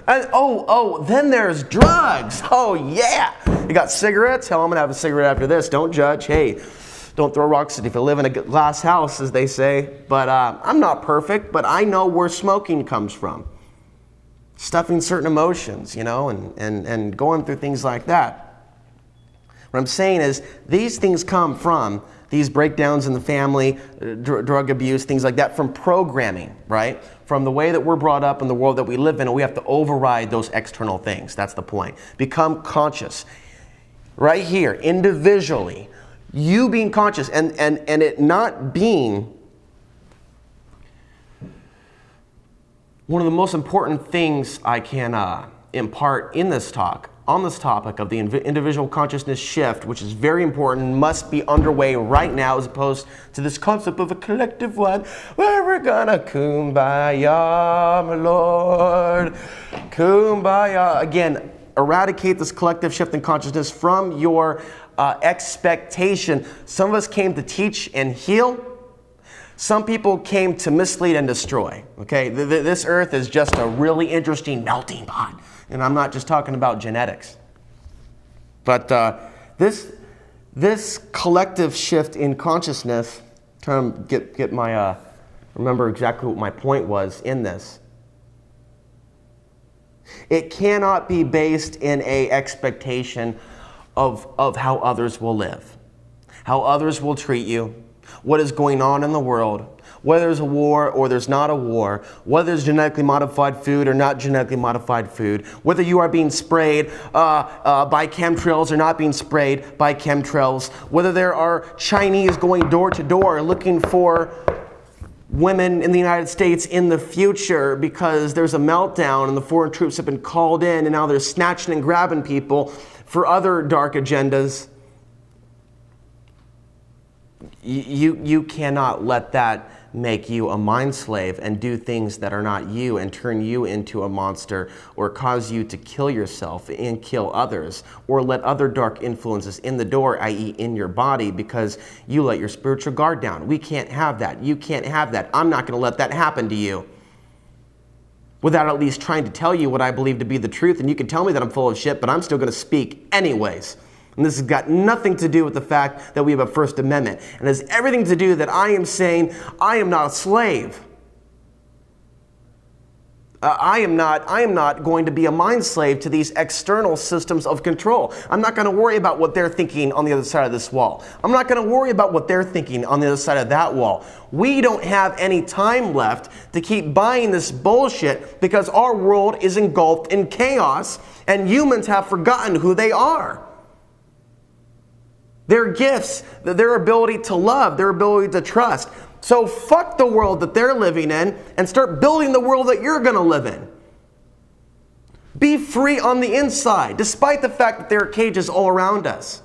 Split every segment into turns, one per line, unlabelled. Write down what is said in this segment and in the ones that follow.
And, then there's drugs. Oh, yeah. You got cigarettes? Hell, I'm going to have a cigarette after this. Don't judge. Hey, don't throw rocks if you live in a glass house, as they say. But I'm not perfect, but I know where smoking comes from. Stuffing certain emotions, and going through things like that. What I'm saying is these things come from these breakdowns in the family, drug abuse, things like that, from programming, right? From the way that we're brought up in the world that we live in, and we have to override those external things. That's the point. Become conscious. Right here, individually, you being conscious and it not being one of the most important things I can impart in this talk, on this topic of the individual consciousness shift, which is very important, must be underway right now, as opposed to this concept of a collective one, where we're gonna kumbaya, my Lord, kumbaya. Again, eradicate this collective shift in consciousness from your expectation. Some of us came to teach and heal. Some people came to mislead and destroy. Okay, this earth is just a really interesting melting pot. And I'm not just talking about genetics. But this collective shift in consciousness, trying to get my, remember exactly what my point was in this. It cannot be based in an expectation of how others will live, how others will treat you, what is going on in the world, whether there's a war or there's not a war, whether there's genetically modified food or not genetically modified food, whether you are being sprayed by chemtrails or not being sprayed by chemtrails, whether there are Chinese going door to door looking for women in the United States in the future because there's a meltdown and the foreign troops have been called in and now they're snatching and grabbing people for other dark agendas. You cannot let that make you a mind slave and do things that are not you and turn you into a monster or cause you to kill yourself and kill others or let other dark influences in the door, i.e. in your body, because you let your spiritual guard down. We can't have that. You can't have that. I'm not going to let that happen to you without at least trying to tell you what I believe to be the truth. And you can tell me that I'm full of shit, but I'm still going to speak anyways. And this has got nothing to do with the fact that we have a First Amendment. And it has everything to do that I am saying I am not a slave. I am not going to be a mind slave to these external systems of control. I'm not going to worry about what they're thinking on the other side of this wall. I'm not going to worry about what they're thinking on the other side of that wall. We don't have any time left to keep buying this bullshit because our world is engulfed in chaos and humans have forgotten who they are. Their gifts, their ability to love, their ability to trust. So fuck the world that they're living in and start building the world that you're going to live in. Be free on the inside, despite the fact that there are cages all around us.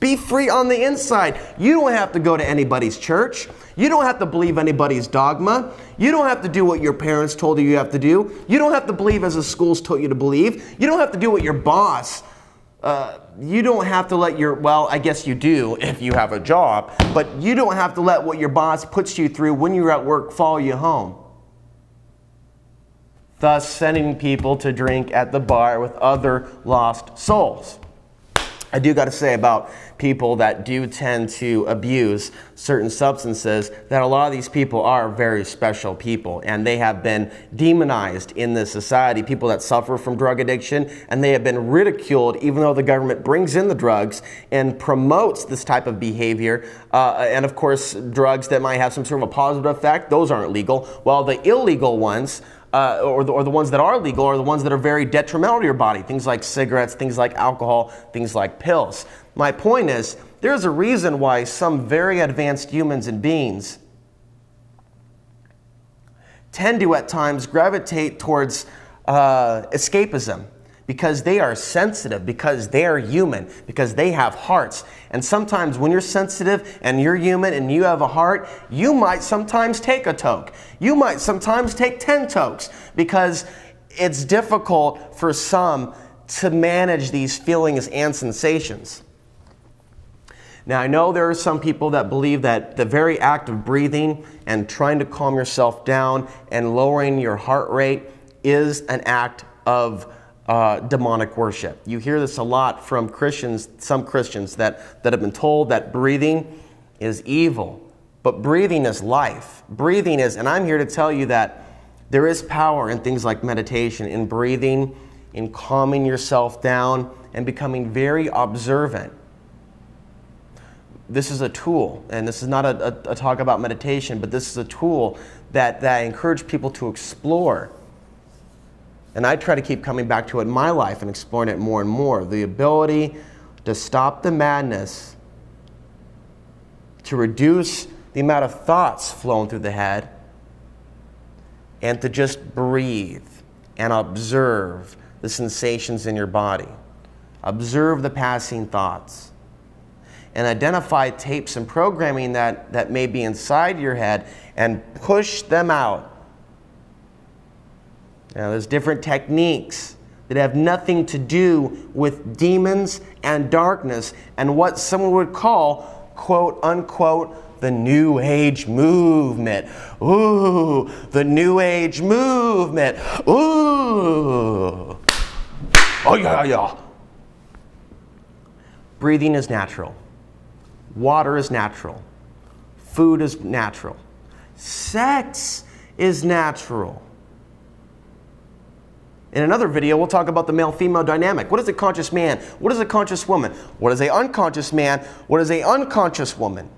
Be free on the inside. You don't have to go to anybody's church. You don't have to believe anybody's dogma. You don't have to do what your parents told you have to do. You don't have to believe as the schools told you to believe. You don't have to do what your boss you don't have to let your, well, I guess you do if you have a job, but you don't have to let what your boss puts you through when you're at work follow you home. Thus, sending people to drink at the bar with other lost souls. I do got to say about people that do tend to abuse certain substances that a lot of these people are very special people and they have been demonized in this society, people that suffer from drug addiction, and they have been ridiculed even though the government brings in the drugs and promotes this type of behavior. And of course, drugs that might have some sort of a positive effect, those aren't legal, while the illegal ones or the ones that are legal are the ones that are very detrimental to your body. Things like cigarettes, things like alcohol, things like pills. My point is, there's a reason why some very advanced humans and beings tend to at times gravitate towards escapism. Because they are sensitive, because they are human, because they have hearts. And sometimes when you're sensitive and you're human and you have a heart, you might sometimes take a toke. You might sometimes take 10 tokes because it's difficult for some to manage these feelings and sensations. Now, I know there are some people that believe that the very act of breathing and trying to calm yourself down and lowering your heart rate is an act of demonic worship. You hear this a lot from Christians, some Christians that have been told that breathing is evil. But breathing is life. Breathing is, and I'm here to tell you that there is power in things like meditation, in breathing, in calming yourself down, and becoming very observant. This is a tool, and this is not a talk about meditation, but this is a tool that I encourage people to explore. And I try to keep coming back to it in my life and exploring it more and more. The ability to stop the madness, to reduce the amount of thoughts flowing through the head, and to just breathe and observe the sensations in your body. Observe the passing thoughts. And identify tapes and programming that may be inside your head and push them out. Now, there's different techniques that have nothing to do with demons and darkness and what someone would call, quote unquote, the New Age movement. Ooh, the New Age movement. Ooh. Oh, yeah, yeah. Breathing is natural. Water is natural. Food is natural. Sex is natural. In another video, we'll talk about the male-female dynamic. What is a conscious man? What is a conscious woman? What is an unconscious man? What is an unconscious woman?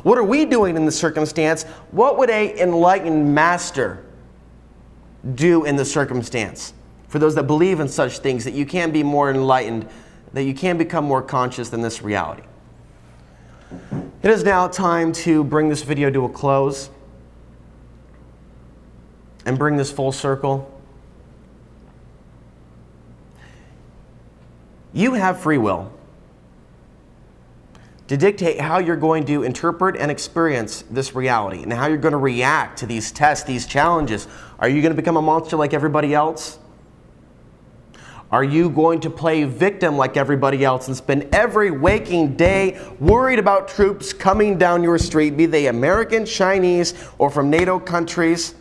What are we doing in this circumstance? What would an enlightened master do in the circumstance? For those that believe in such things, that you can be more enlightened, that you can become more conscious than this reality. It is now time to bring this video to a close and bring this full circle. You have free will to dictate how you're going to interpret and experience this reality and how you're going to react to these tests, these challenges. Are you going to become a monster like everybody else? Are you going to play victim like everybody else and spend every waking day worried about troops coming down your street, be they American, Chinese, or from NATO countries?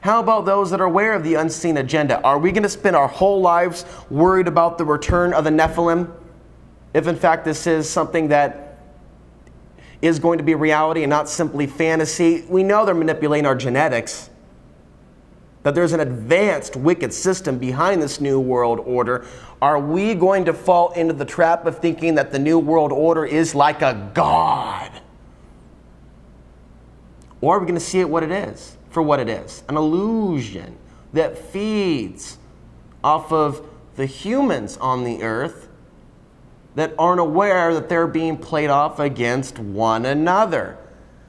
How about those that are aware of the unseen agenda? Are we going to spend our whole lives worried about the return of the Nephilim? If in fact this is something that is going to be reality and not simply fantasy, we know they're manipulating our genetics. That there's an advanced wicked system behind this New World Order. Are we going to fall into the trap of thinking that the New World Order is like a god? Or are we going to see it what it is? For what it is, an illusion that feeds off of the humans on the earth that aren't aware that they're being played off against one another.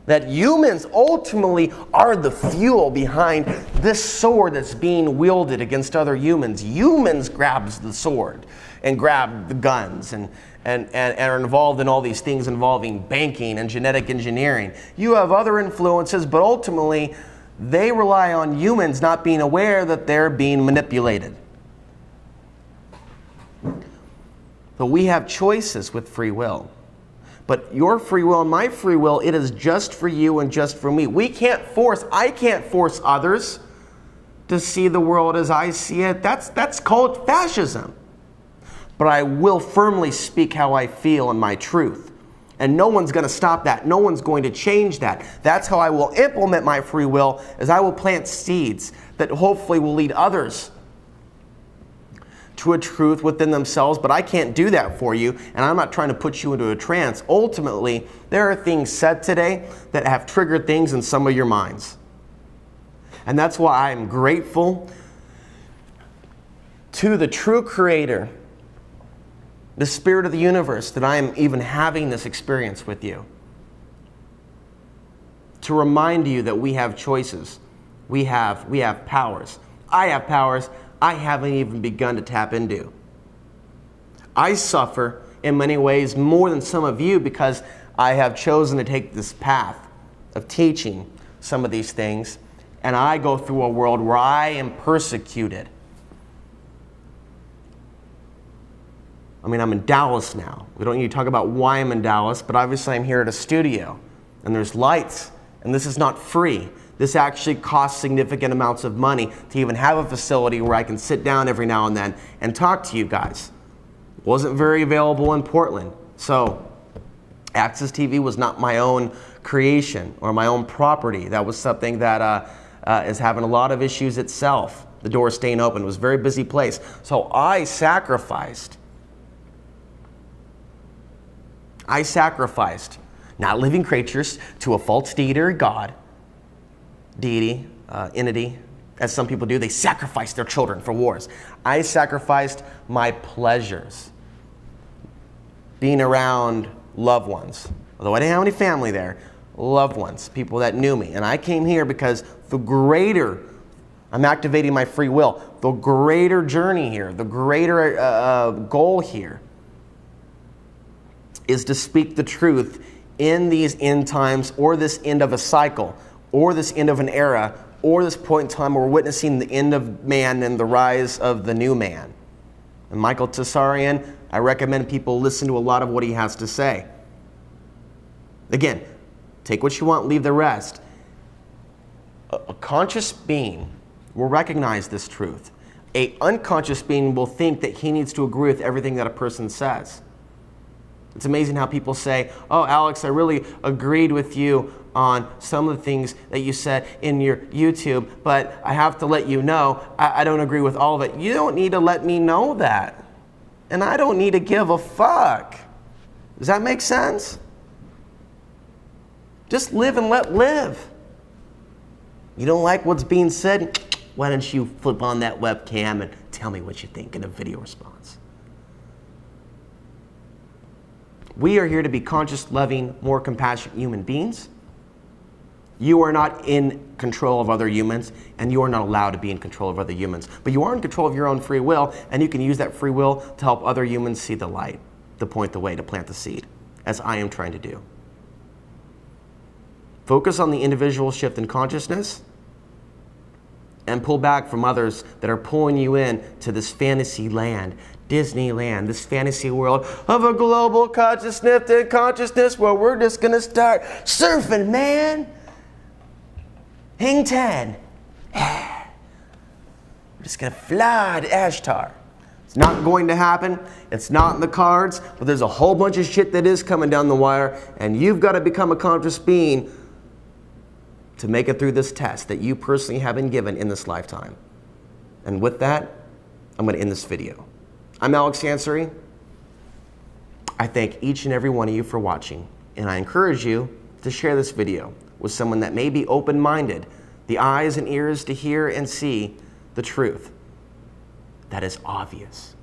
That humans ultimately are the fuel behind this sword that's being wielded against other humans. Humans grabs the sword and grab the guns and are involved in all these things involving banking and genetic engineering. You have other influences, but ultimately they rely on humans not being aware that they're being manipulated. But we have choices with free will. But your free will and my free will, it is just for you and just for me. I can't force others to see the world as I see it. That's called fascism. But I will firmly speak how I feel and my truth. And no one's going to stop that. No one's going to change that. That's how I will implement my free will, is I will plant seeds that hopefully will lead others to a truth within themselves. But I can't do that for you, and I'm not trying to put you into a trance. Ultimately, there are things said today that have triggered things in some of your minds. And that's why I'm grateful to the true Creator, the Spirit of the universe, that I am even having this experience with you. To remind you that we have choices. We have powers. I have powers I haven't even begun to tap into. I suffer in many ways more than some of you because I have chosen to take this path of teaching some of these things, and I go through a world where I am persecuted. I mean, I'm in Dallas now. We don't need to talk about why I'm in Dallas, but obviously I'm here at a studio, and there's lights And this is not free. This actually costs significant amounts of money to even have a facility where I can sit down every now and then and talk to you guys. It wasn't very available in Portland. So Access TV was not my own creation or my own property. That was something that is having a lot of issues itself. The door staying open. It was a very busy place. So I sacrificed not living creatures to a false deity or God, entity, as some people do. They sacrifice their children for wars. I sacrificed my pleasures, being around loved ones. Although I didn't have any family there, loved ones, people that knew me. And I came here because I'm activating my free will. The greater journey here, the greater goal here is to speak the truth in these end times, or this end of a cycle, or this end of an era, or this point in time where we're witnessing the end of man and the rise of the new man. And Michael Tsarian, I recommend people listen to a lot of what he has to say. Again, take what you want, leave the rest. A conscious being will recognize this truth. An unconscious being will think that he needs to agree with everything that a person says. It's amazing how people say, oh, Alex, I really agreed with you on some of the things that you said in your YouTube, but I have to let you know I don't agree with all of it. You don't need to let me know that. And I don't need to give a fuck. Does that make sense? Just live and let live. You don't like what's being said? Why don't you flip on that webcam and tell me what you think in a video response? We are here to be conscious, loving, more compassionate human beings. You are not in control of other humans, and you are not allowed to be in control of other humans. But you are in control of your own free will, and you can use that free will to help other humans see the light, to point the way, to plant the seed, as I am trying to do. Focus on the individual shift in consciousness, and pull back from others that are pulling you in to this fantasy land, Disneyland, this fantasy world of a global consciousness where we're just going to start surfing, man. Hang 10. We're just going to fly to Ashtar. It's not going to happen. It's not in the cards, but there's a whole bunch of shit that is coming down the wire, and you've got to become a conscious being to make it through this test that you personally have been given in this lifetime. And with that, I'm going to end this video. I'm Alex Ansari. I thank each and every one of you for watching, and I encourage you to share this video with someone that may be open-minded, the eyes and ears to hear and see the truth that is obvious.